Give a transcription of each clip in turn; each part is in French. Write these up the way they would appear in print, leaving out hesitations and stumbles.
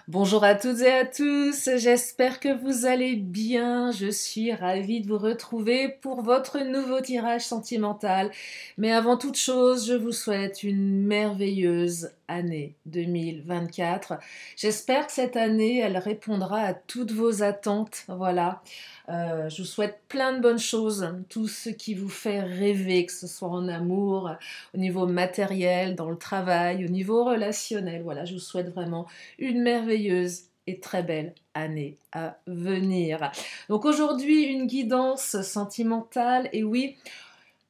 Bonjour à toutes et à tous, j'espère que vous allez bien. Je suis ravie de vous retrouver pour votre nouveau tirage sentimental. Mais avant toute chose, je vous souhaite une merveilleuse année 2024. J'espère que cette année, elle répondra à toutes vos attentes. Voilà. Je vous souhaite plein de bonnes choses, tout ce qui vous fait rêver, que ce soit en amour, au niveau matériel, dans le travail, au niveau relationnel. Voilà, je vous souhaite vraiment une merveilleuse et très belle année à venir. Donc aujourd'hui, une guidance sentimentale, et oui,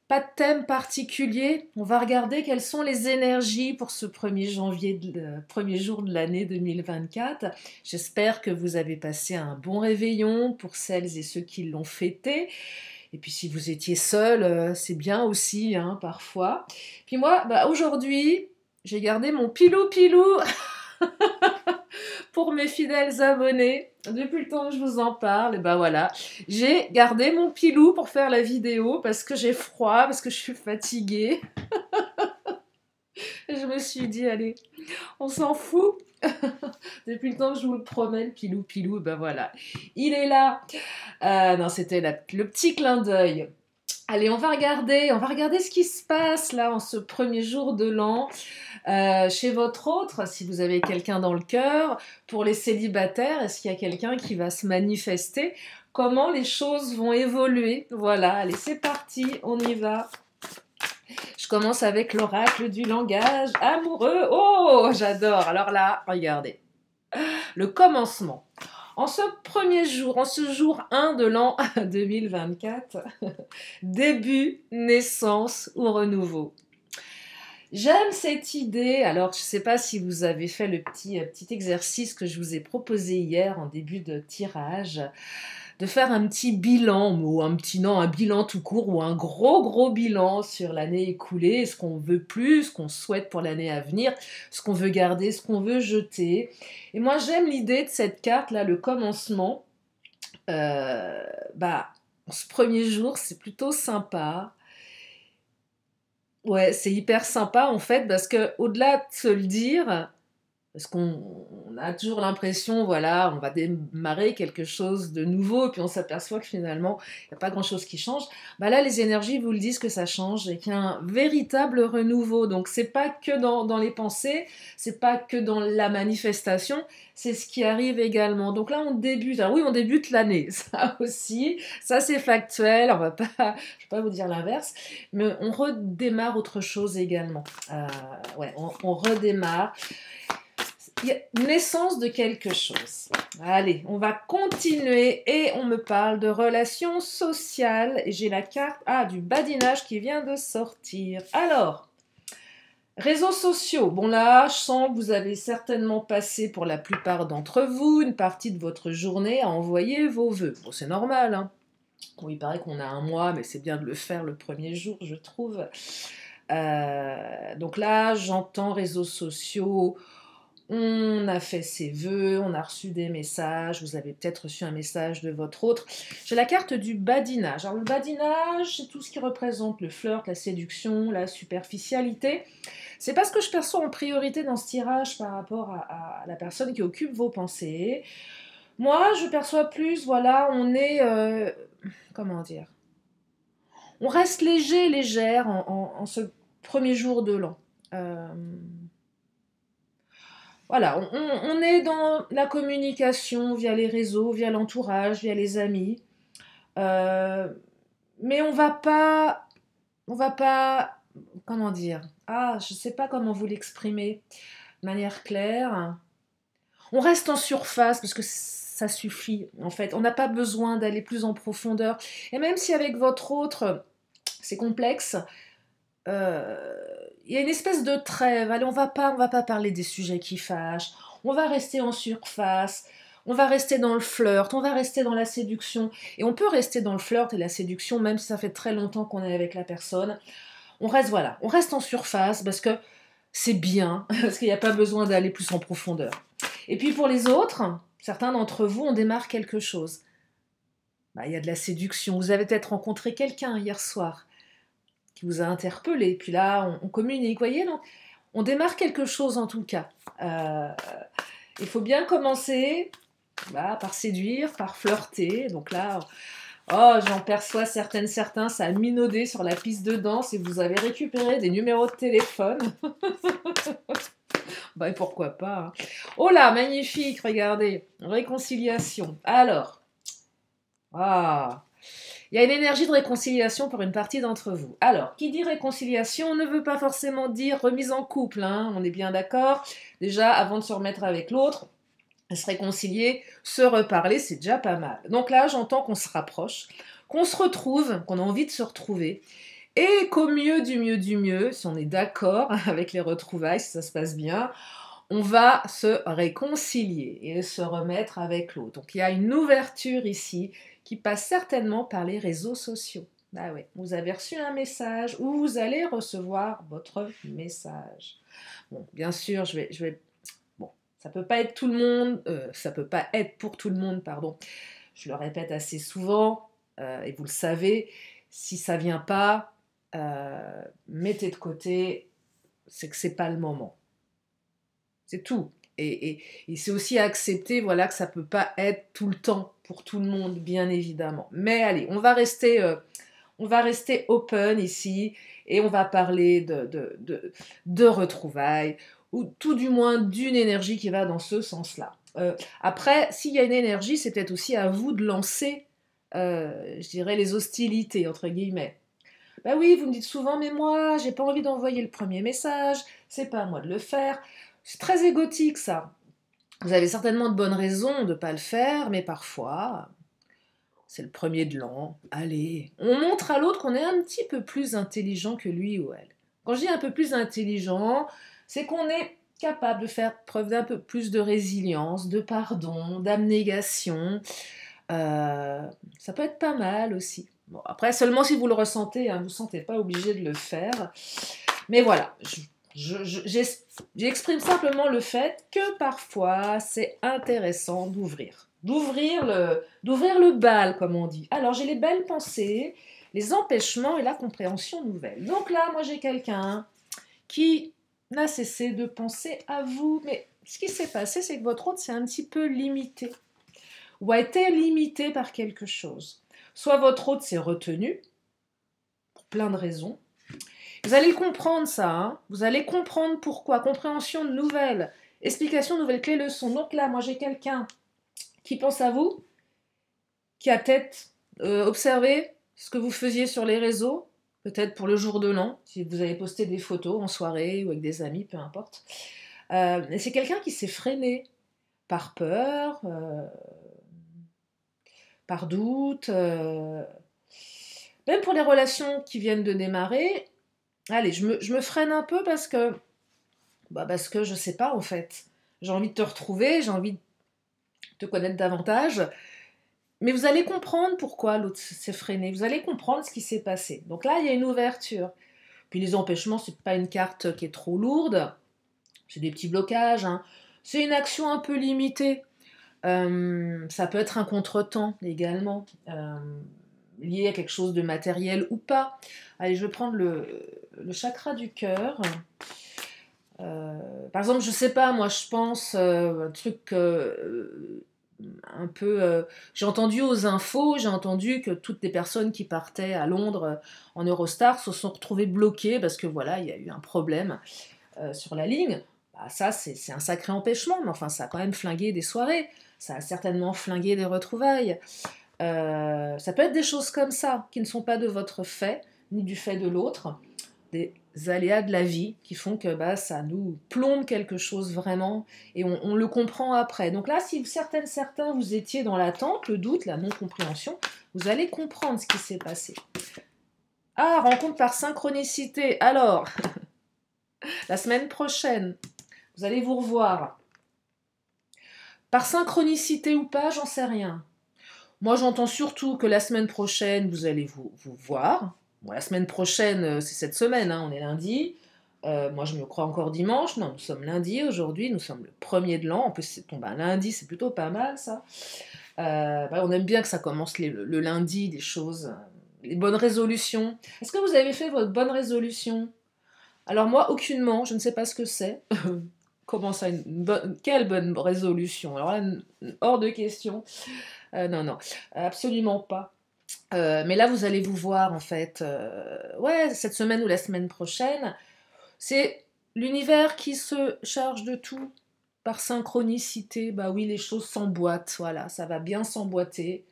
pas de thème particulier. On va regarder quelles sont les énergies pour ce 1er janvier, premier jour de l'année 2024. J'espère que vous avez passé un bon réveillon pour celles et ceux qui l'ont fêté. Et puis si vous étiez seul, c'est bien aussi, hein, parfois. Puis moi, aujourd'hui, j'ai gardé mon pilou-pilou pour mes fidèles abonnés. Depuis le temps que je vous en parle, et ben voilà, j'ai gardé mon pilou pour faire la vidéo parce que j'ai froid, parce que je suis fatiguée. Et je me suis dit, allez, on s'en fout. Depuis le temps que je vous le promets, le pilou, pilou, ben voilà, il est là. Non, c'était le petit clin d'œil. Allez, on va regarder ce qui se passe là en ce premier jour de l'an. Chez votre autre, si vous avez quelqu'un dans le cœur, pour les célibataires, est-ce qu'il y a quelqu'un qui va se manifester? Comment les choses vont évoluer? Voilà, allez, c'est parti, on y va. Je commence avec l'oracle du langage amoureux. Oh, j'adore. Alors là, regardez. Le commencement. En ce premier jour, en ce jour 1 de l'an 2024, début, naissance ou renouveau. J'aime cette idée. Alors, je ne sais pas si vous avez fait le petit exercice que je vous ai proposé hier en début de tirage, de faire un petit bilan, ou un bilan tout court, ou un gros bilan sur l'année écoulée, ce qu'on veut plus, ce qu'on souhaite pour l'année à venir, ce qu'on veut garder, ce qu'on veut jeter. Et moi, j'aime l'idée de cette carte-là, le commencement. Euh, Ce premier jour, c'est plutôt sympa. Ouais, c'est hyper sympa en fait, parce que au-delà de se le dire, parce qu'on a toujours l'impression, voilà, on va démarrer quelque chose de nouveau, et puis on s'aperçoit que finalement, il n'y a pas grand-chose qui change. Bah là, les énergies vous le disent que ça change et qu'il y a un véritable renouveau. Donc, c'est pas que dans les pensées, c'est pas que dans la manifestation, c'est ce qui arrive également. Donc là, on débute. Alors oui, on débute l'année, ça aussi. Ça, c'est factuel. Je vais pas vous dire l'inverse, mais on redémarre autre chose également. Ouais, on redémarre. Il y a naissance de quelque chose. Allez, on va continuer et on me parle de relations sociales. Et j'ai la carte du badinage qui vient de sortir. Alors, réseaux sociaux. Bon là, je sens que vous avez certainement passé pour la plupart d'entre vous une partie de votre journée à envoyer vos vœux. Bon, c'est normal, hein. Bon, il paraît qu'on a un mois, mais c'est bien de le faire le premier jour, je trouve. Donc là, j'entends réseaux sociaux. On a fait ses vœux, on a reçu des messages, vous avez peut-être reçu un message de votre autre. J'ai la carte du badinage. Alors le badinage, c'est tout ce qui représente le flirt, la séduction, la superficialité. C'est pas ce que je perçois en priorité dans ce tirage par rapport à la personne qui occupe vos pensées. Moi, je perçois plus, voilà, on est... comment dire? On reste léger, légère en ce premier jour de l'an. Euh, Voilà, on est dans la communication via les réseaux, via l'entourage, via les amis. Euh, mais on va pas, comment dire? Je sais pas comment vous l'exprimer de manière claire. On reste en surface parce que ça suffit, en fait. On n'a pas besoin d'aller plus en profondeur. Et même si avec votre autre, c'est complexe, il y a une espèce de trêve. Allez, on va pas parler des sujets qui fâchent. On va rester en surface. On va rester dans le flirt. On va rester dans la séduction. Et on peut rester dans le flirt et la séduction même si ça fait très longtemps qu'on est avec la personne. On reste, voilà, on reste en surface parce que c'est bien, parce qu'il n'y a pas besoin d'aller plus en profondeur. Et puis pour les autres, certains d'entre vous, on démarre quelque chose. Il y a de la séduction. Vous avez peut-être rencontré quelqu'un hier soir qui vous a interpellé. Puis là, on communique, vous voyez, non? On démarre quelque chose en tout cas. Il faut bien commencer par séduire, par flirter. Donc là, oh, j'en perçois certains, ça a minaudé sur la piste de danse et vous avez récupéré des numéros de téléphone. Et pourquoi pas. Hein. Oh là, magnifique, regardez. Réconciliation. Alors, il y a une énergie de réconciliation pour une partie d'entre vous. Alors, qui dit réconciliation ne veut pas forcément dire remise en couple, hein, on est bien d'accord. Déjà, avant de se remettre avec l'autre, se réconcilier, se reparler, c'est déjà pas mal. Donc là, j'entends qu'on se rapproche, qu'on se retrouve, qu'on a envie de se retrouver, et qu'au mieux du mieux, si on est d'accord avec les retrouvailles, si ça se passe bien, on va se réconcilier et se remettre avec l'autre. Donc il y a une ouverture ici qui passe certainement par les réseaux sociaux. Ah ouais, vous avez reçu un message ou vous allez recevoir votre message. Bon, bien sûr, bon, ça peut pas être tout le monde, ça peut pas être pour tout le monde, pardon. Je le répète assez souvent, et vous le savez, si ça vient pas, mettez de côté, c'est que c'est pas le moment. C'est tout. Et c'est aussi accepter voilà, que ça ne peut pas être tout le temps pour tout le monde, bien évidemment. Mais allez, on va rester open ici et on va parler de retrouvailles ou tout du moins d'une énergie qui va dans ce sens-là. Après, s'il y a une énergie, c'est peut-être aussi à vous de lancer, je dirais, les hostilités, entre guillemets. Bah oui, vous me dites souvent, mais moi, j'ai pas envie d'envoyer le premier message, c'est pas à moi de le faire. C'est très égotique, ça. Vous avez certainement de bonnes raisons de ne pas le faire, mais parfois, c'est le premier de l'an. Allez, on montre à l'autre qu'on est un petit peu plus intelligent que lui ou elle. Quand je dis un peu plus intelligent, c'est qu'on est capable de faire preuve d'un peu plus de résilience, de pardon, d'abnégation. Ça peut être pas mal aussi. Bon, après, seulement si vous le ressentez, hein, vous ne vous sentez pas obligé de le faire. Mais voilà, j'exprime simplement le fait que parfois c'est intéressant d'ouvrir. D'ouvrir le bal, comme on dit. Alors j'ai les belles pensées, les empêchements et la compréhension nouvelle. Donc là, moi j'ai quelqu'un qui n'a cessé de penser à vous. Mais ce qui s'est passé, c'est que votre autre s'est un petit peu limité. Ou a été limité par quelque chose. Soit votre autre s'est retenu, pour plein de raisons. Vous allez comprendre ça, hein. Vous allez comprendre pourquoi. Compréhension nouvelle, explication nouvelle clé leçon. Donc là, moi j'ai quelqu'un qui pense à vous, qui a peut-être observé ce que vous faisiez sur les réseaux, peut-être pour le jour de l'an, si vous avez posté des photos en soirée ou avec des amis, peu importe. Et c'est quelqu'un qui s'est freiné par peur, par doute, même pour les relations qui viennent de démarrer. Allez, je me freine un peu parce que je sais pas en fait. J'ai envie de te retrouver, j'ai envie de te connaître davantage. Mais vous allez comprendre pourquoi l'autre s'est freiné. Vous allez comprendre ce qui s'est passé. Donc là, il y a une ouverture. Puis les empêchements, c'est pas une carte qui est trop lourde. C'est des petits blocages. Hein. C'est une action un peu limitée. Ça peut être un contretemps également. Lié à quelque chose de matériel ou pas. Allez, je vais prendre le chakra du cœur. Par exemple, je sais pas, moi je pense un truc un peu. J'ai entendu aux infos, j'ai entendu que toutes les personnes qui partaient à Londres en Eurostar se sont retrouvées bloquées parce que voilà, il y a eu un problème sur la ligne. Bah, ça, c'est un sacré empêchement, mais enfin, ça a quand même flingué des soirées. Ça a certainement flingué des retrouvailles. Ça peut être des choses comme ça, qui ne sont pas de votre fait, ni du fait de l'autre. Des aléas de la vie qui font que ça nous plombe quelque chose vraiment et on le comprend après. Donc là, si certains vous étiez dans l'attente, le doute, la non-compréhension, vous allez comprendre ce qui s'est passé. Ah, rencontre par synchronicité. Alors, la semaine prochaine, vous allez vous revoir. Par synchronicité ou pas, j'en sais rien. Moi, j'entends surtout que la semaine prochaine, vous allez vous voir. Bon, la semaine prochaine, c'est cette semaine, hein, on est lundi. Moi, je me crois encore dimanche. Non, nous sommes lundi aujourd'hui, nous sommes le premier de l'an. En plus, c'est tombé un lundi, c'est plutôt pas mal, ça. On aime bien que ça commence le lundi, des choses, les bonnes résolutions. Est-ce que vous avez fait votre bonne résolution? Alors moi, aucunement, je ne sais pas ce que c'est. Comment ça, quelle bonne résolution? Alors là, hors de question. Non, non, absolument pas. Mais là, vous allez vous voir, en fait, ouais, cette semaine ou la semaine prochaine, c'est l'univers qui se charge de tout par synchronicité. Bah oui, les choses s'emboîtent, voilà, ça va bien s'emboîter.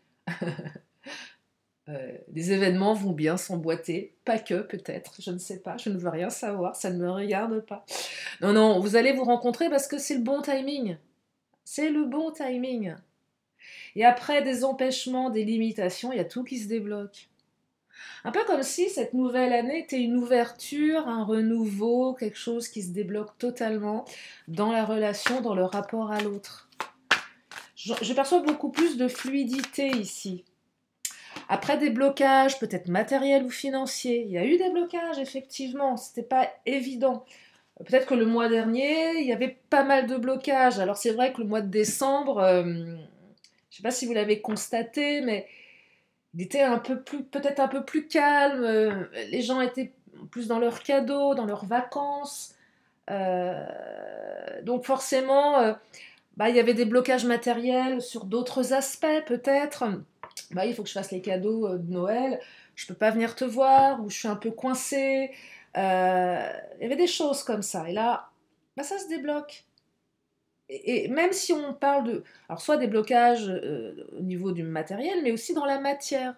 Les événements vont bien s'emboîter, pas que peut-être, je ne sais pas, je ne veux rien savoir, ça ne me regarde pas. Non, non, vous allez vous rencontrer parce que c'est le bon timing. C'est le bon timing. Et après des empêchements, des limitations, il y a tout qui se débloque. Un peu comme si cette nouvelle année était une ouverture, un renouveau, quelque chose qui se débloque totalement dans la relation, dans le rapport à l'autre. Je perçois beaucoup plus de fluidité ici. Après des blocages, peut-être matériels ou financiers, il y a eu des blocages, effectivement, c'était pas évident. Peut-être que le mois dernier, il y avait pas mal de blocages. Alors c'est vrai que le mois de décembre, je ne sais pas si vous l'avez constaté, mais il était un peu plus, peut-être un peu plus calme. Les gens étaient plus dans leurs cadeaux, dans leurs vacances. Donc forcément, bah, il y avait des blocages matériels sur d'autres aspects peut-être. Bah, il faut que je fasse les cadeaux de Noël. Je peux pas venir te voir ou je suis un peu coincée. Il y avait des choses comme ça. Et là, bah, ça se débloque. Et même si on parle de, alors soit des blocages au niveau du matériel, mais aussi dans la matière.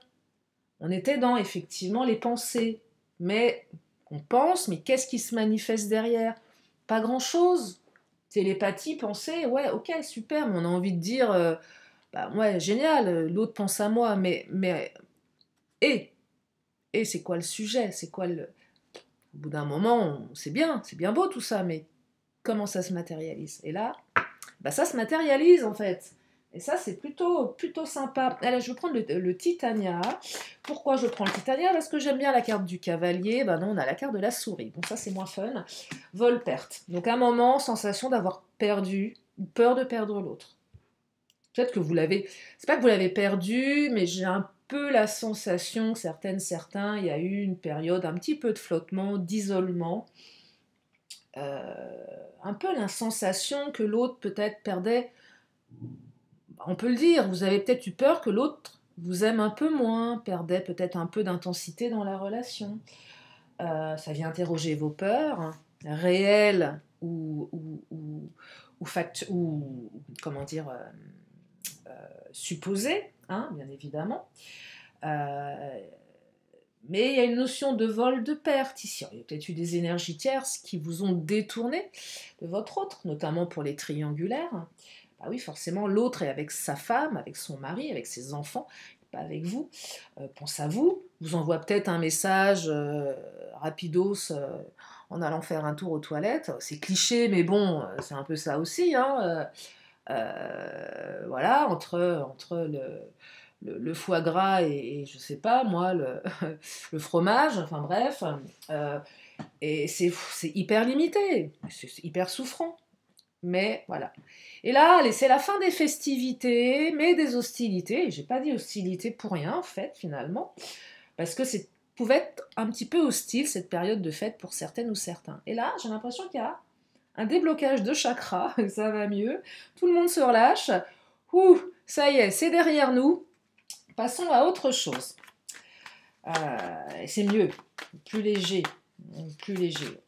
On était dans effectivement les pensées. Mais on pense, mais qu'est-ce qui se manifeste derrière? Pas grand-chose. Télépathie, pensée, ouais, ok, super, mais on a envie de dire, bah ouais, génial, l'autre pense à moi, et, et c'est quoi le sujet? C'est quoi le... Au bout d'un moment, c'est bien beau tout ça, mais comment ça se matérialise? Et là, bah ça se matérialise en fait. Et ça, c'est plutôt sympa. Allez, je vais prendre le Titania. Pourquoi je prends le Titania? Parce que j'aime bien la carte du cavalier. Ben non, on a la carte de la souris. Bon, ça, c'est moins fun. Vol-perte. Donc, à un moment, sensation d'avoir perdu, ou peur de perdre l'autre. Peut-être que vous l'avez... C'est pas que vous l'avez perdu, mais j'ai un peu la sensation que certains, il y a eu une période un petit peu de flottement, d'isolement. Un peu la sensation que l'autre peut-être perdait, on peut le dire, vous avez peut-être eu peur que l'autre vous aime un peu moins, perdait peut-être un peu d'intensité dans la relation. Ça vient interroger vos peurs, hein, réelles ou comment dire, supposées, hein, bien évidemment. Euh, mais il y a une notion de vol, de perte ici. Il y a peut-être eu des énergies tierces qui vous ont détourné de votre autre, notamment pour les triangulaires. Bah oui, forcément, l'autre est avec sa femme, avec son mari, avec ses enfants, pas avec vous. Pense à vous. Vous envoie peut-être un message rapidos en allant faire un tour aux toilettes. C'est cliché, mais bon, c'est un peu ça aussi. Hein. Voilà, entre le foie gras et je sais pas, moi, le fromage, enfin bref. Euh, et c'est hyper limité, c'est hyper souffrant. Mais voilà. Et là, allez, c'est la fin des festivités, mais des hostilités. Et j'ai pas dit hostilité pour rien, en fait, finalement. Parce que c'est pouvait être un petit peu hostile, cette période de fête, pour certaines ou certains. Et là, j'ai l'impression qu'il y a un déblocage de chakras, ça va mieux. Tout le monde se relâche. Ouh, ça y est, c'est derrière nous. Passons à autre chose. C'est mieux, plus léger, plus léger.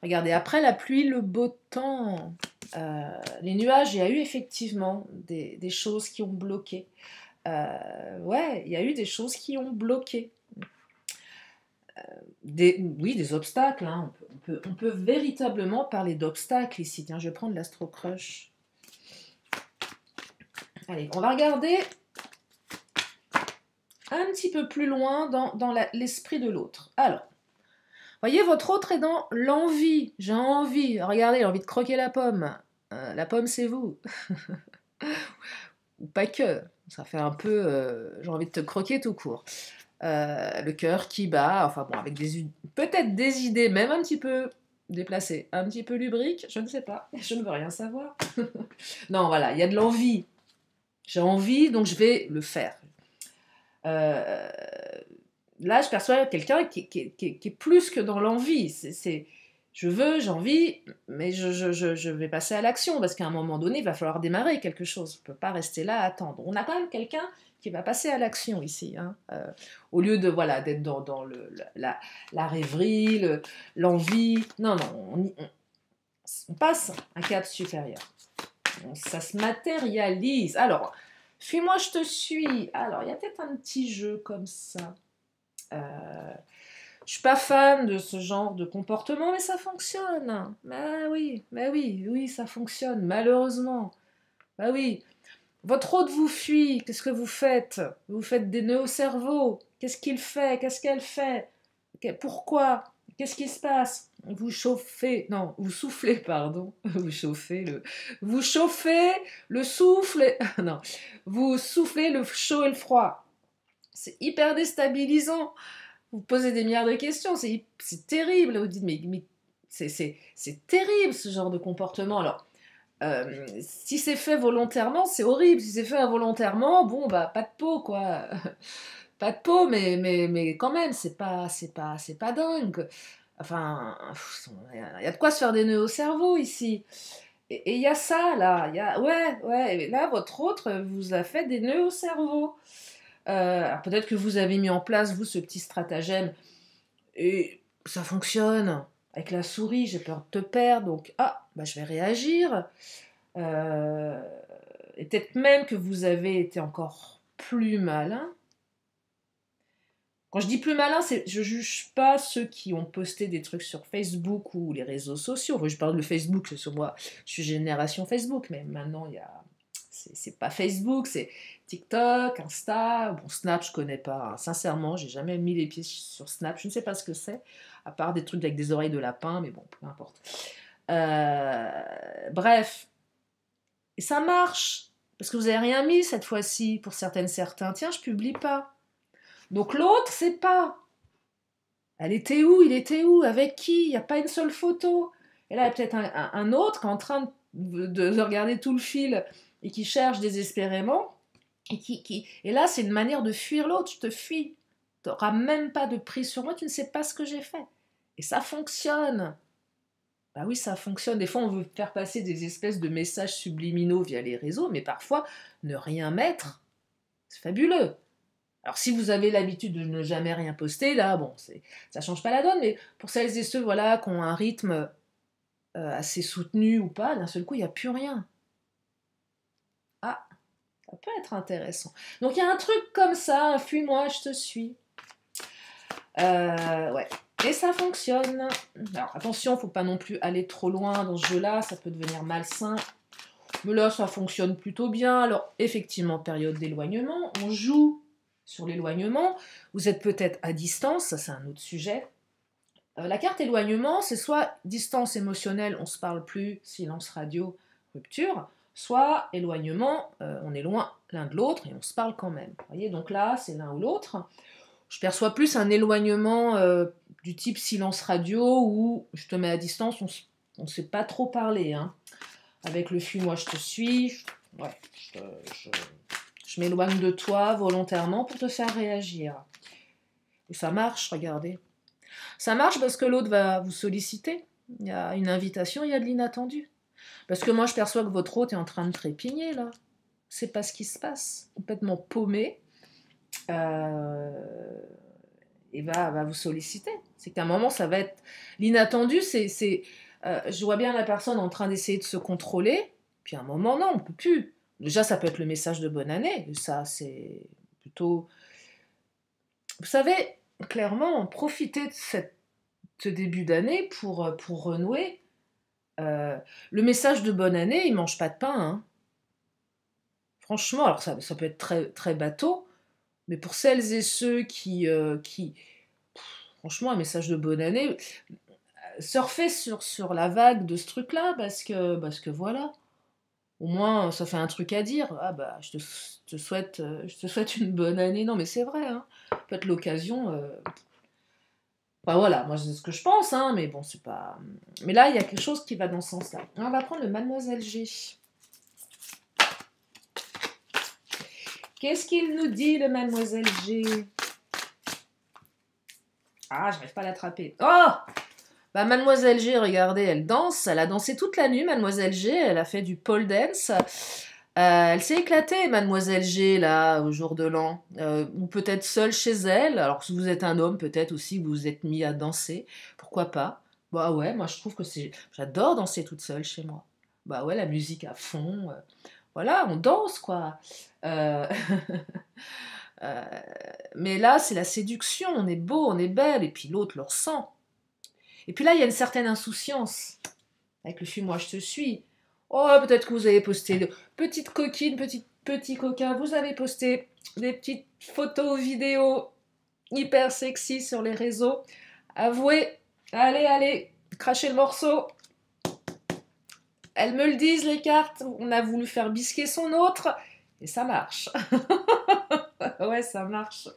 Regardez, après la pluie, le beau temps, les nuages, il y a eu effectivement des choses qui ont bloqué. Ouais, il y a eu des choses qui ont bloqué. Oui, des obstacles. Hein. On peut véritablement parler d'obstacles ici. Tiens, je vais prendre l'Astro Crush. Allez, on va regarder un petit peu plus loin dans l'esprit de l'autre. Alors, voyez, votre autre est dans l'envie. J'ai envie. Regardez, il a envie de croquer la pomme. La pomme, c'est vous. Ou pas que. Ça fait un peu... j'ai envie de te croquer tout court. Le cœur qui bat, enfin bon, avec peut-être des idées même un petit peu déplacées, un petit peu lubriques, je ne sais pas, je ne veux rien savoir. Non, voilà, il y a de l'envie. J'ai envie, donc je vais le faire. Là, je perçois quelqu'un qui est plus que dans l'envie. Je veux, j'ai envie, mais je vais passer à l'action, parce qu'à un moment donné, il va falloir démarrer quelque chose. On ne peut pas rester là à attendre. On a quand même quelqu'un qui va passer à l'action ici, hein, au lieu de voilà d'être dans la rêverie, l'envie. Non, non, on passe un cap supérieur. Ça se matérialise. Alors, suis-moi, je te suis. Alors, il y a peut-être un petit jeu comme ça. Je suis pas fan de ce genre de comportement, mais ça fonctionne. Bah oui, oui, ça fonctionne, malheureusement. Bah oui. Votre hôte vous fuit, qu'est-ce que vous faites? Vous faites des nœuds au cerveau. Qu'est-ce qu'il fait? Qu'est-ce qu'elle fait? Pourquoi? Qu'est-ce qui se passe? Vous chauffez, non, vous soufflez, pardon. Vous chauffez vous chauffez le souffle, non, vous soufflez le chaud et le froid. C'est hyper déstabilisant. Vous posez des milliards de questions, c'est terrible. Vous dites, mais c'est terrible ce genre de comportement. Alors, si c'est fait volontairement, c'est horrible. Si c'est fait involontairement, bon, bah, pas de peau, quoi. Pas de peau, mais quand même, c'est pas dingue. Enfin, il y a de quoi se faire des nœuds au cerveau ici. Et il y a ça, là. Ouais. Et là, votre autre vous a fait des nœuds au cerveau. Alors peut-être que vous avez mis en place, vous, ce petit stratagème. Et ça fonctionne. Avec la souris, j'ai peur de te perdre. Donc, bah, je vais réagir. Euh, et peut-être même que vous avez été encore plus malin. Quand je dis plus malin, je juge pas ceux qui ont posté des trucs sur Facebook ou les réseaux sociaux. Enfin, je parle de Facebook, sur moi, je suis génération Facebook, mais maintenant il y a, c'est pas Facebook, c'est TikTok, Insta, bon Snap je connais pas. Hein. Sincèrement, j'ai jamais mis les pieds sur Snap, je ne sais pas ce que c'est, à part des trucs avec des oreilles de lapin, mais bon, peu importe. Bref, et ça marche parce que vous avez rien mis cette fois-ci pour certains. Tiens, je publie pas. Donc l'autre, c'est pas. Elle était où? Il était où? Avec qui? Il n'y a pas une seule photo. Et là, il y a peut-être un autre qui est en train de regarder tout le fil et qui cherche désespérément. Et là, c'est une manière de fuir l'autre. Je te fuis. Tu n'auras même pas de prise sur moi. Tu ne sais pas ce que j'ai fait. Et ça fonctionne. Bah oui, ça fonctionne. Des fois, on veut faire passer des espèces de messages subliminaux via les réseaux, mais parfois, ne rien mettre, c'est fabuleux. Alors si vous avez l'habitude de ne jamais rien poster, là, bon, ça change pas la donne, mais pour celles et ceux voilà, qui ont un rythme assez soutenu ou pas, d'un seul coup, il n'y a plus rien. Ah, ça peut être intéressant. Donc il y a un truc comme ça, un fuis-moi, je te suis. Ouais. Et ça fonctionne. Alors attention, faut pas non plus aller trop loin dans ce jeu-là, ça peut devenir malsain. Mais là, ça fonctionne plutôt bien. Alors effectivement, période d'éloignement, on joue sur l'éloignement. Vous êtes peut-être à distance, ça c'est un autre sujet. La carte éloignement, c'est soit distance émotionnelle, on se parle plus, silence radio, rupture, soit éloignement, on est loin l'un de l'autre et on se parle quand même. Vous voyez, donc là, c'est l'un ou l'autre. Je perçois plus un éloignement du type silence radio où je te mets à distance, on ne sait pas trop parler. Hein. Avec le fuis, moi je te suis, ouais, je m'éloigne de toi volontairement pour te faire réagir. Et ça marche, regardez. Ça marche parce que l'autre va vous solliciter. Il y a une invitation, il y a de l'inattendu. Parce que moi, je perçois que votre hôte est en train de trépigner, là. C'est pas ce qui se passe. Complètement paumé. Et va vous solliciter. C'est qu'à un moment, ça va être... L'inattendu, je vois bien la personne en train d'essayer de se contrôler. Puis à un moment, non, on ne peut plus. Déjà, ça peut être le message de bonne année. Ça, c'est plutôt... Vous savez, clairement, profitez de ce début d'année pour renouer. Le message de bonne année, il mange pas de pain. Hein. Franchement, alors ça peut être très, très bateau, mais pour celles et ceux franchement, un message de bonne année, surfez sur la vague de ce truc-là, parce que voilà, au moins ça fait un truc à dire. Ah bah, je te souhaite une bonne année. Non, mais c'est vrai, hein. Peut-être l'occasion. Enfin voilà, moi c'est ce que je pense, hein, mais bon, c'est pas. Mais là, il y a quelque chose qui va dans ce sens-là. On va prendre le Mademoiselle G. Qu'est-ce qu'il nous dit, le Mademoiselle G? Ah, j'arrive pas à l'attraper. Oh! Bah, Mademoiselle G, regardez, elle danse, elle a dansé toute la nuit, Mademoiselle G, elle a fait du pole dance. Elle s'est éclatée, Mademoiselle G, là, au jour de l'an. Ou peut-être seule chez elle. Alors, si vous êtes un homme, peut-être aussi, vous vous êtes mis à danser. Pourquoi pas? Bah ouais, moi je trouve que c'est... J'adore danser toute seule chez moi. Bah ouais, la musique à fond. Voilà, on danse, quoi. Euh, euh, mais là, c'est la séduction. On est beau, on est belle, et puis l'autre le ressent. Et puis là, il y a une certaine insouciance. Avec le film Moi je te suis. Oh, peut-être que vous avez posté de petites coquines, petits coquins, vous avez posté des petites photos, vidéos hyper sexy sur les réseaux. Avouez, allez, crachez le morceau. Elles me le disent, les cartes. On a voulu faire bisquer son autre. Et ça marche. Ouais, ça marche.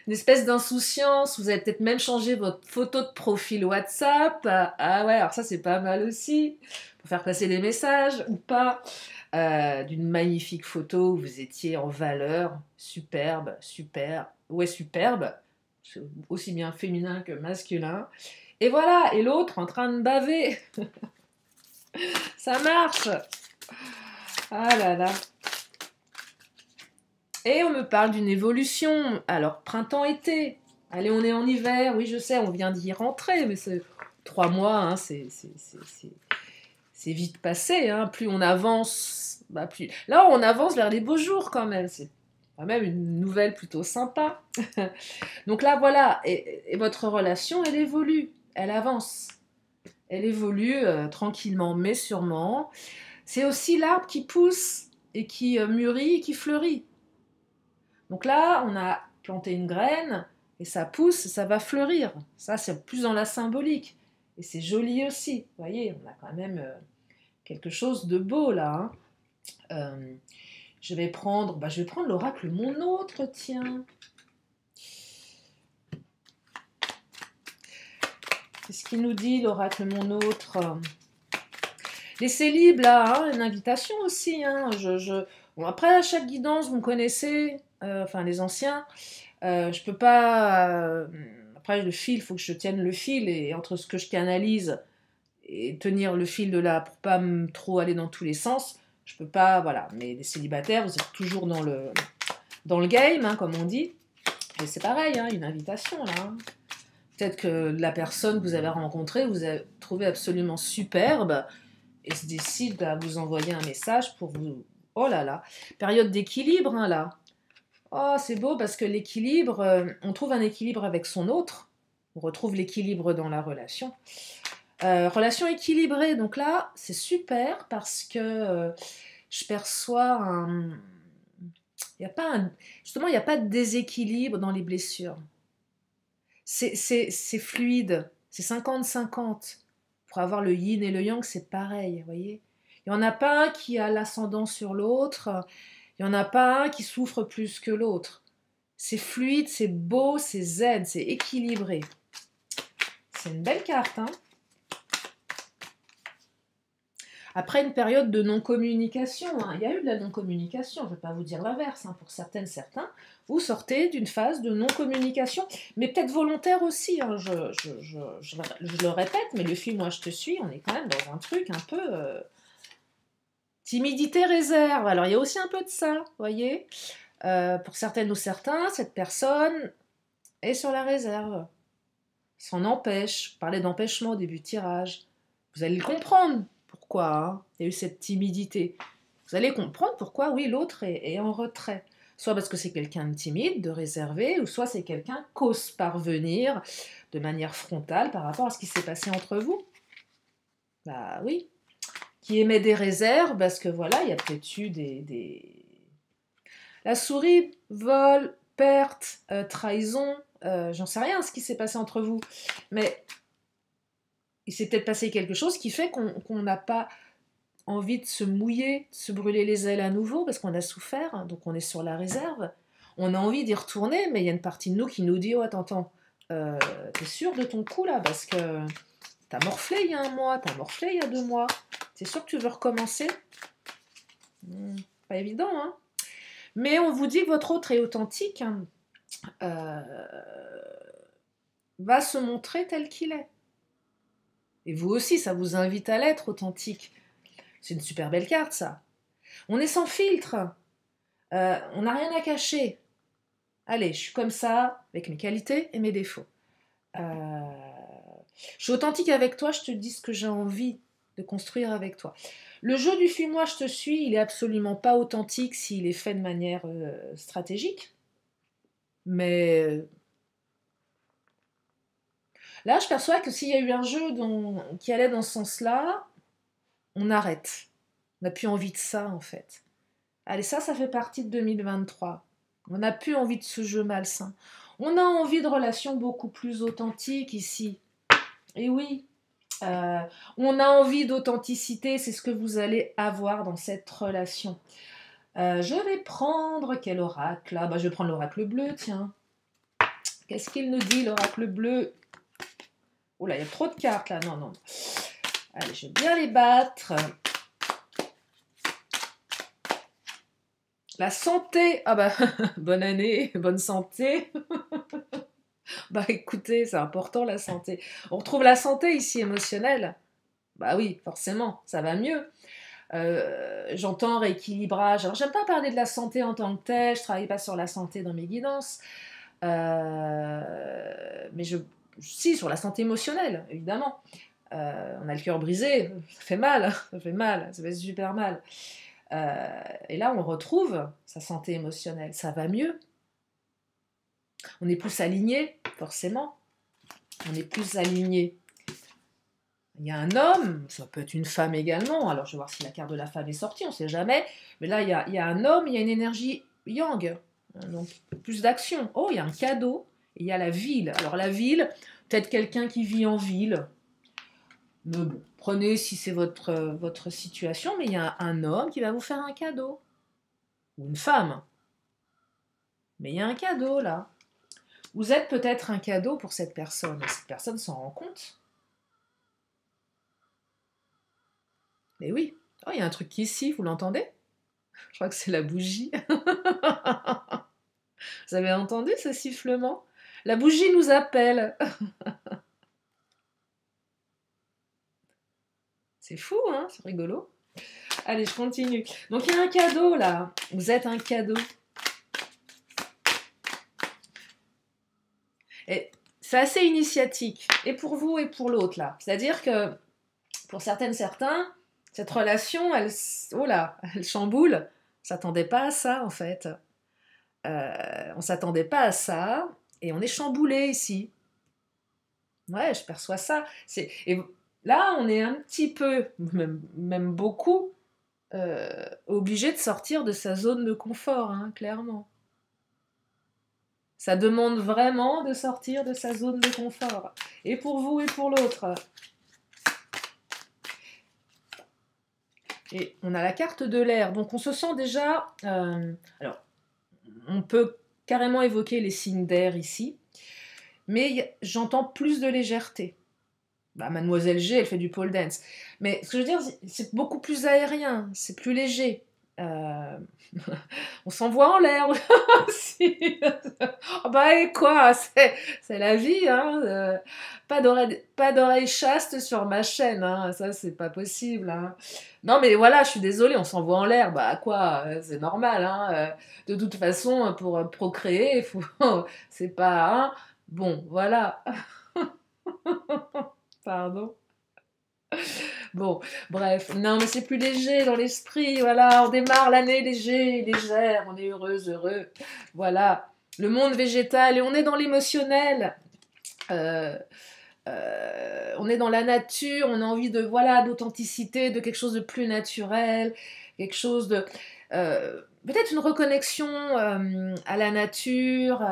Une espèce d'insouciance. Vous avez peut-être même changé votre photo de profil WhatsApp. Ah ouais, alors ça, c'est pas mal aussi. Pour faire passer des messages ou pas. D'une magnifique photo où vous étiez en valeur. Superbe, super. Ouais, superbe. C'est aussi bien féminin que masculin. Et voilà. Et l'autre en train de baver. Ça marche. Ah là là. Et on me parle d'une évolution. Alors, printemps-été. Allez, on est en hiver. Oui, je sais, on vient d'y rentrer, mais c'est 3 mois, hein, c'est vite passé. Hein. Plus on avance, bah plus... Là, on avance vers les beaux jours quand même. C'est quand même une nouvelle plutôt sympa. Donc là, voilà. Et votre relation, elle évolue. Elle avance. Elle évolue tranquillement, mais sûrement. C'est aussi l'arbre qui pousse et qui mûrit et qui fleurit. Donc là, on a planté une graine et ça pousse, ça va fleurir. Ça, c'est plus dans la symbolique. Et c'est joli aussi. Vous voyez, on a quand même quelque chose de beau là. Hein. Euh, je vais prendre l'oracle Mon Autre, tiens. Qu'est-ce qu'il nous dit, l'oracle Mon Autre? Les célibes, là, hein, une invitation aussi. Hein. Bon, après, à chaque guidance, vous me connaissez, enfin les anciens, je peux pas. Après, le fil, il faut que je tienne le fil, et entre ce que je canalise et tenir le fil de là pour pas trop aller dans tous les sens, je peux pas. Voilà. Mais les célibataires, vous êtes toujours dans le game, hein, comme on dit. Et c'est pareil, hein, une invitation, là. Hein. Peut-être que la personne que vous avez rencontrée, vous avez trouvé absolument superbe et se décide à vous envoyer un message pour vous... Oh là là, période d'équilibre, hein, là. Oh, c'est beau parce que l'équilibre, on trouve un équilibre avec son autre, on retrouve l'équilibre dans la relation. Relation équilibrée, donc là, c'est super parce que je perçois un... Il y a pas un... Justement, il n'y a pas de déséquilibre dans les blessures. C'est fluide, c'est 50-50. Pour avoir le yin et le yang, c'est pareil, vous voyez. Il n'y en a pas un qui a l'ascendant sur l'autre, il n'y en a pas un qui souffre plus que l'autre. C'est fluide, c'est beau, c'est zen, c'est équilibré. C'est une belle carte, hein. Après une période de non-communication, hein, il y a eu de la non-communication, je ne vais pas vous dire l'inverse, hein, pour certaines, certains, vous sortez d'une phase de non-communication, mais peut-être volontaire aussi, hein, je le répète, mais le film Moi je te suis, on est quand même dans un truc un peu timidité, réserve, alors il y a aussi un peu de ça, vous voyez, pour certaines ou certains, cette personne est sur la réserve, s'en empêche, je parlais d'empêchement au début de tirage, vous allez le comprendre, pourquoi hein, il y a eu cette timidité. Vous allez comprendre pourquoi, oui, l'autre est en retrait. Soit parce que c'est quelqu'un de timide, de réservé, ou soit c'est quelqu'un qu'ose parvenir de manière frontale par rapport à ce qui s'est passé entre vous. Bah oui. Qui émet des réserves parce que voilà, il y a peut-être eu des... La souris, vol, perte, trahison, j'en sais rien ce qui s'est passé entre vous. Mais il s'est peut-être passé quelque chose qui fait qu'on n'a pas envie de se mouiller, de se brûler les ailes à nouveau parce qu'on a souffert, donc on est sur la réserve. On a envie d'y retourner, mais il y a une partie de nous qui nous dit oh attends, t'es sûr de ton coup là parce que t'as morflé il y a 1 mois, t'as morflé il y a 2 mois. T'es sûr que tu veux recommencer? Pas évident, hein. Mais on vous dit que votre autre est authentique, hein, va se montrer tel qu'il est. Et vous aussi, ça vous invite à l'être authentique. C'est une super belle carte, ça. On est sans filtre. On n'a rien à cacher. Allez, je suis comme ça, avec mes qualités et mes défauts. Euh, je suis authentique avec toi, je te dis ce que j'ai envie de construire avec toi. Le jeu du fuis-moi, je te suis, il est absolument pas authentique s'il est fait de manière stratégique. Mais là, je perçois que s'il y a eu un jeu qui allait dans ce sens-là, on arrête. On n'a plus envie de ça, en fait. Allez, ça fait partie de 2023. On n'a plus envie de ce jeu malsain. On a envie de relations beaucoup plus authentiques ici. Et oui, on a envie d'authenticité, c'est ce que vous allez avoir dans cette relation. Je vais prendre quel oracle là, je vais prendre l'oracle bleu, tiens. Qu'est-ce qu'il nous dit, l'oracle bleu? Oh là, il y a trop de cartes là, non, non. Allez, je vais bien les battre. La santé, ah bah, bonne année, bonne santé. Bah écoutez, c'est important la santé. On retrouve la santé ici émotionnelle. Bah oui, forcément, ça va mieux. J'entends rééquilibrage. Alors j'aime pas parler de la santé en tant que telle, je travaille pas sur la santé dans mes guidances. Mais si, sur la santé émotionnelle, évidemment. On a le cœur brisé, ça fait mal, ça fait mal, ça fait super mal. Et là, on retrouve sa santé émotionnelle, ça va mieux. On est plus aligné, forcément. On est plus aligné. Il y a un homme, ça peut être une femme également. Alors, je vais voir si la carte de la femme est sortie, on ne sait jamais. Mais là, il y a un homme, il y a une énergie yang. Donc, plus d'action. Oh, il y a un cadeau. Et il y a la ville. Alors, la ville, peut-être quelqu'un qui vit en ville. Mais bon, prenez si c'est votre situation. Mais il y a un homme qui va vous faire un cadeau. Ou une femme. Mais il y a un cadeau, là. Vous êtes peut-être un cadeau pour cette personne. Et cette personne s'en rend compte. Mais oui. Oh, il y a un truc ici, vous l'entendez? Je crois que c'est la bougie. Vous avez entendu ce sifflement? La bougie nous appelle. C'est fou, hein? C'est rigolo. Allez, je continue. Donc, il y a un cadeau, là. Vous êtes un cadeau. Et c'est assez initiatique. Et pour vous et pour l'autre, là. C'est-à-dire que, pour certaines, certains, cette relation, oh là, elle chamboule. On s'attendait pas à ça, en fait. On s'attendait pas à ça. Et on est chamboulé ici. Ouais, je perçois ça. Et là, on est un petit peu, même beaucoup, obligé de sortir de sa zone de confort, hein, clairement. Ça demande vraiment de sortir de sa zone de confort. Et pour vous et pour l'autre. Et on a la carte de l'air. Donc on se sent déjà... alors, on peut carrément évoquer les signes d'air ici. Mais j'entends plus de légèreté. Bah, Mademoiselle G, elle fait du pole dance. Mais ce que je veux dire, c'est beaucoup plus aérien, c'est plus léger. On s'envoie en l'air aussi. Oh bah et quoi, c'est la vie, hein. Pas d'oreille chaste sur ma chaîne, hein. Ça c'est pas possible. Hein. Non mais voilà, je suis désolée, on s'envoie en l'air. Bah quoi, c'est normal. Hein. De toute façon, pour procréer, c'est pas... Hein. Bon, voilà. Pardon. Bon, bref. Non, mais c'est plus léger dans l'esprit. Voilà, on démarre l'année léger, légère. On est heureuse, heureux. Voilà. Le monde végétal et on est dans l'émotionnel. On est dans la nature. On a envie de, voilà, d'authenticité, de quelque chose de plus naturel. Quelque chose de... peut-être une reconnexion à la nature,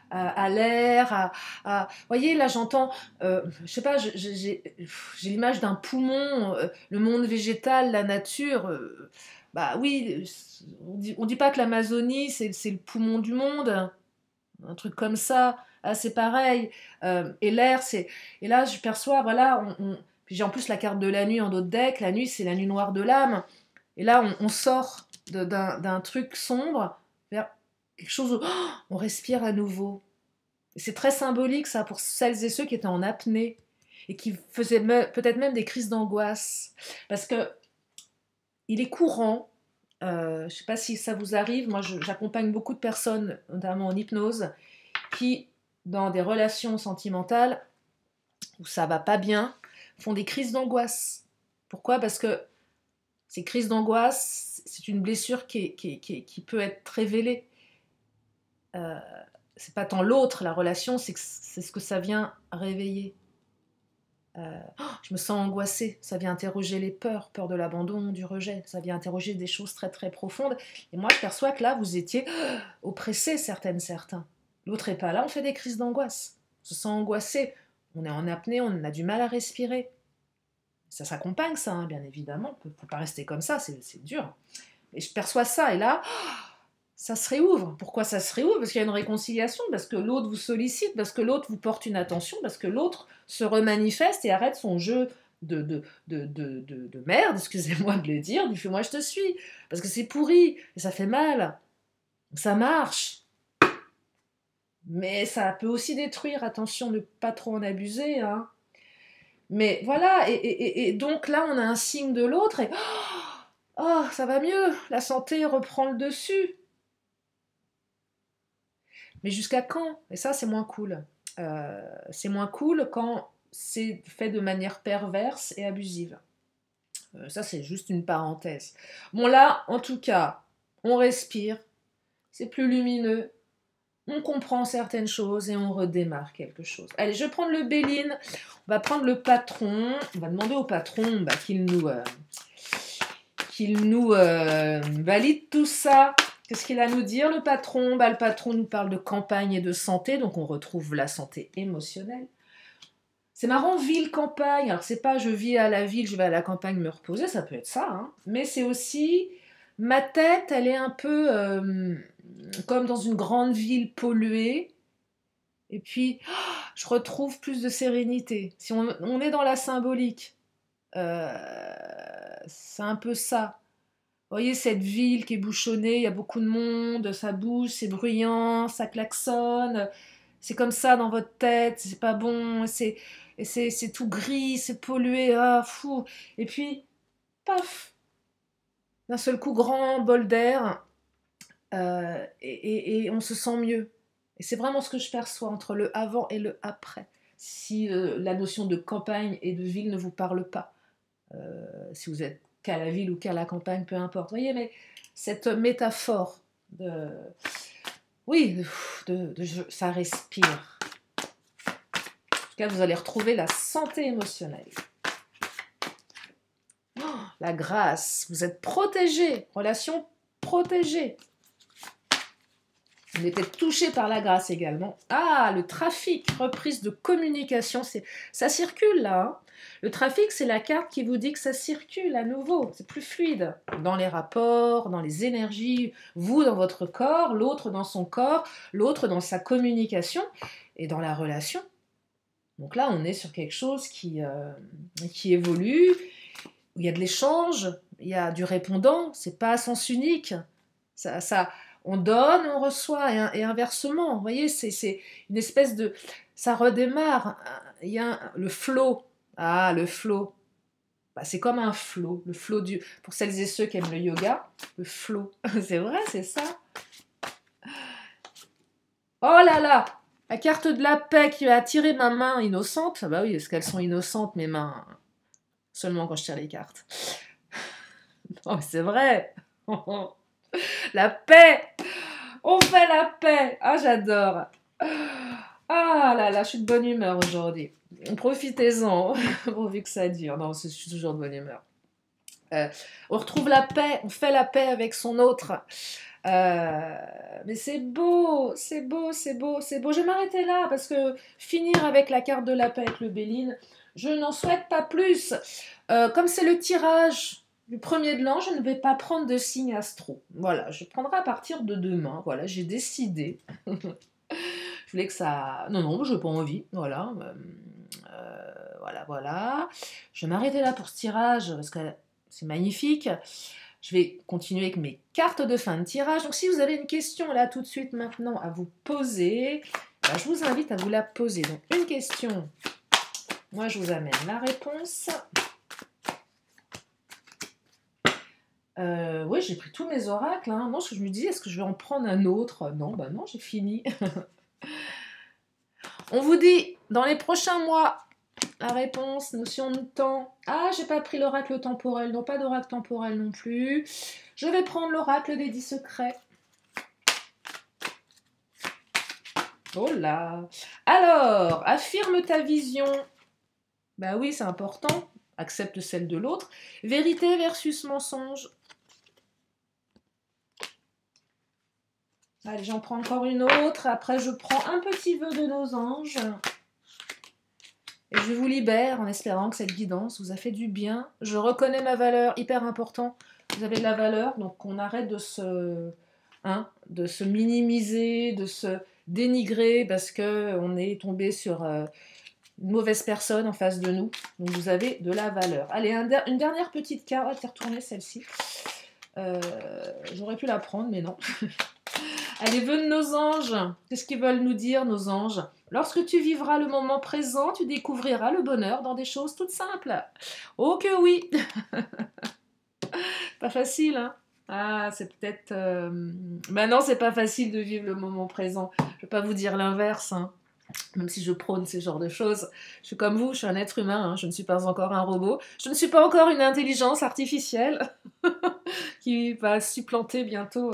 à l'air, vous voyez, là j'entends, je sais pas, j'ai l'image d'un poumon, le monde végétal, la nature, bah oui, on dit pas que l'Amazonie c'est le poumon du monde, un truc comme ça, ah, c'est pareil, et l'air, et là je perçois, voilà, puis j'ai en plus la carte de la nuit en d'autres decks, la nuit c'est la nuit noire de l'âme, et là on sort d'un truc sombre vers quelque chose où on respire à nouveau. C'est très symbolique ça pour celles et ceux qui étaient en apnée. et qui faisait peut-être même des crises d'angoisse. Parce que il est courant, je ne sais pas si ça vous arrive, moi j'accompagne beaucoup de personnes, notamment en hypnose, qui, dans des relations sentimentales où ça va pas bien, font des crises d'angoisse. Pourquoi? Parce que ces crises d'angoisse, c'est une blessure qui peut être révélée. Euh, c'est pas tant l'autre, la relation, c'est ce que ça vient réveiller. Je me sens angoissée, ça vient interroger les peurs, peur de l'abandon, du rejet, ça vient interroger des choses très très profondes. Et moi je perçois que là vous étiez oppressés certains. L'autre n'est pas là, on fait des crises d'angoisse. On se sent angoissé, on est en apnée, on a du mal à respirer. Ça s'accompagne ça, hein, bien évidemment, on ne peut pas rester comme ça, c'est dur. Et je perçois ça, et là, ça se réouvre. Pourquoi ça se réouvre? Parce qu'il y a une réconciliation, parce que l'autre vous sollicite, parce que l'autre vous porte une attention, parce que l'autre se remanifeste et arrête son jeu de merde, excusez-moi de le dire, du fais-moi je te suis. Parce que c'est pourri, et ça fait mal. Ça marche. Mais ça peut aussi détruire, attention de ne pas trop en abuser, hein. Mais voilà, et donc là on a un signe de l'autre, et oh, ça va mieux, la santé reprend le dessus. Mais jusqu'à quand? Et ça, c'est moins cool. C'est moins cool quand c'est fait de manière perverse et abusive. Ça, c'est juste une parenthèse. Bon, là, en tout cas, on respire, c'est plus lumineux, on comprend certaines choses et on redémarre quelque chose. Allez, je vais prendre le Béline, on va prendre le patron, on va demander au patron qu'il nous valide tout ça. Qu'est-ce qu'il a à nous dire, le patron? Le patron nous parle de campagne et de santé, donc on retrouve la santé émotionnelle. C'est marrant, ville-campagne. Alors, c'est pas je vis à la ville, je vais à la campagne me reposer, ça peut être ça, hein. Mais c'est aussi ma tête, elle est un peu comme dans une grande ville polluée. Et puis, je retrouve plus de sérénité. Si on est dans la symbolique, c'est un peu ça. Vous voyez cette ville qui est bouchonnée, il y a beaucoup de monde, ça bouge, c'est bruyant, ça klaxonne, c'est comme ça dans votre tête, c'est pas bon, c'est tout gris, c'est pollué, ah fou. Et puis, paf, d'un seul coup, grand bol d'air, et on se sent mieux. Et c'est vraiment ce que je perçois entre le avant et le après. Si la notion de campagne et de ville ne vous parle pas, si vous êtes qu'à la ville ou qu'à la campagne, peu importe. Vous voyez, mais cette métaphore de... Oui, ça respire. En tout cas, vous allez retrouver la santé émotionnelle. Oh, la grâce, vous êtes protégé, relation protégée. Vous êtes peut-être touché par la grâce également. Ah, le trafic, reprise de communication, ça circule là, hein. Le trafic, c'est la carte qui vous dit que ça circule à nouveau, c'est plus fluide. Dans les rapports, dans les énergies, vous dans votre corps, l'autre dans son corps, l'autre dans sa communication et dans la relation. Donc là, on est sur quelque chose qui évolue, où il y a de l'échange, il y a du répondant, c'est pas à sens unique. On donne, on reçoit, et inversement. Vous voyez, c'est une espèce de... Ça redémarre. Il y a le flow. Ah, le flow. Bah, c'est comme un flow. Le flow du... Pour celles et ceux qui aiment le yoga, le flow. C'est vrai, c'est ça. Oh là là! La carte de la paix qui a attiré ma main innocente. Bah oui, est-ce qu'elles sont innocentes, mes mains? Seulement quand je tire les cartes. Oh, c'est vrai. La paix! On fait la paix! Ah, j'adore! Ah là là, je suis de bonne humeur aujourd'hui. Profitez-en, pourvu que ça dure. Non, je suis toujours de bonne humeur. On retrouve la paix, on fait la paix avec son autre. Mais c'est beau, c'est beau, c'est beau, c'est beau. Je vais m'arrêter là parce que finir avec la carte de la paix avec le Béline, je n'en souhaite pas plus. Comme c'est le tirage du premier de l'an, je ne vais pas prendre de signe astro. Voilà, je prendrai à partir de demain. Voilà, j'ai décidé. Je voulais que ça... Non, je n'ai pas envie. Voilà. Voilà. Je vais m'arrêter là pour ce tirage parce que c'est magnifique. Je vais continuer avec mes cartes de fin de tirage. Donc si vous avez une question là tout de suite maintenant à vous poser, je vous invite à vous la poser. Donc une question Moi, je vous amène la réponse. Oui, j'ai pris tous mes oracles. Hein. Non, je me dis, est-ce que je vais en prendre un autre? Non, bah non, j'ai fini. On vous dit, dans les prochains mois, la réponse, notion de temps. Ah, j'ai pas pris l'oracle temporel, non, pas d'oracle temporel non plus. Je vais prendre l'oracle des 10 secrets. Oh là! Alors, affirme ta vision. Bah oui, c'est important. Accepte celle de l'autre. Vérité versus mensonge. Allez, j'en prends encore une autre. Après, je prends un petit vœu de nos anges. Et je vous libère en espérant que cette guidance vous a fait du bien. Je reconnais ma valeur, hyper important. Vous avez de la valeur, donc on arrête de se minimiser, de se dénigrer parce qu'on est tombé sur une mauvaise personne en face de nous. Donc vous avez de la valeur. Allez, une dernière petite carte. Ah, t'es retournée celle-ci. J'aurais pu la prendre, mais non. Allez, vœux de nos anges. Qu'est-ce qu'ils veulent nous dire, nos anges? Lorsque tu vivras le moment présent, tu découvriras le bonheur dans des choses toutes simples. Oh que oui. Pas facile, hein? Ah, c'est peut-être... Ben non, c'est pas facile de vivre le moment présent. Je vais pas vous dire l'inverse, hein. Même si je prône ces genres de choses. Je suis comme vous, je suis un être humain, hein. Je ne suis pas encore un robot. Je ne suis pas encore une intelligence artificielle qui va supplanter bientôt...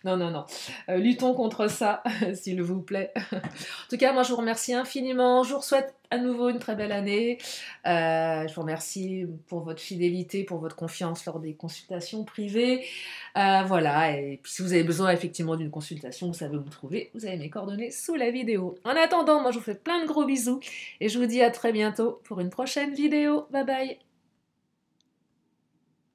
Non, non, non. Luttons contre ça, s'il vous plaît. En tout cas, moi, je vous remercie infiniment. Je vous souhaite à nouveau une très belle année. Je vous remercie pour votre fidélité, pour votre confiance lors des consultations privées. Voilà, et puis si vous avez besoin effectivement d'une consultation, vous savez où me trouver. Vous avez mes coordonnées sous la vidéo. En attendant, moi, je vous fais plein de gros bisous et je vous dis à très bientôt pour une prochaine vidéo. Bye bye.